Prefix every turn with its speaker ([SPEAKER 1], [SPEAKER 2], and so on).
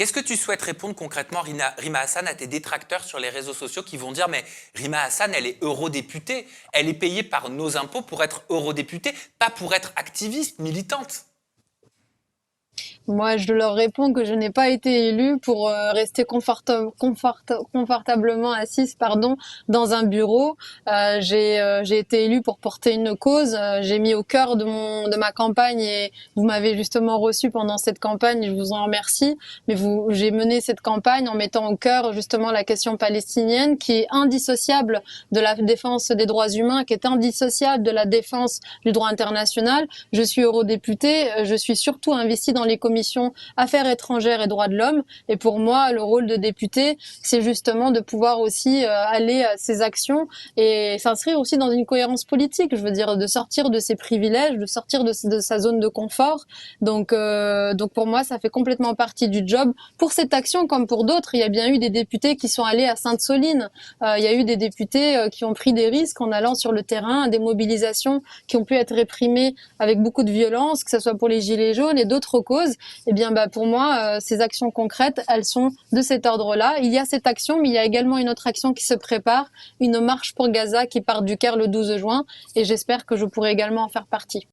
[SPEAKER 1] Qu'est-ce que tu souhaites répondre concrètement, Rima Hassan, à tes détracteurs sur les réseaux sociaux qui vont dire mais Rima Hassan, elle est eurodéputée, elle est payée par nos impôts pour être eurodéputée, pas pour être activiste, militante.
[SPEAKER 2] Moi, je leur réponds que je n'ai pas été élue pour rester confortablement assise, dans un bureau. J'ai été élue pour porter une cause. J'ai mis au cœur de ma campagne, et vous m'avez justement reçue pendant cette campagne. Je vous en remercie. Mais j'ai mené cette campagne en mettant au cœur justement la question palestinienne, qui est indissociable de la défense des droits humains, qui est indissociable de la défense du droit international. Je suis eurodéputée. Je suis surtout investie dans les commission Affaires étrangères et droits de l'homme. Et pour moi, le rôle de député, c'est justement de pouvoir aussi aller à ces actions et s'inscrire aussi dans une cohérence politique. Je veux dire, de sortir de ses privilèges, de sortir de sa zone de confort. Donc pour moi, ça fait complètement partie du job. Pour cette action, comme pour d'autres, il y a bien eu des députés qui sont allés à Sainte-Soline. Il y a eu des députés qui ont pris des risques en allant sur le terrain, des mobilisations qui ont pu être réprimées avec beaucoup de violence, que ce soit pour les Gilets jaunes et d'autres causes. Eh bien, pour moi, ces actions concrètes, elles sont de cet ordre-là. Il y a cette action, mais il y a également une autre action qui se prépare, une marche pour Gaza qui part du Caire le 12 juin, et j'espère que je pourrai également en faire partie.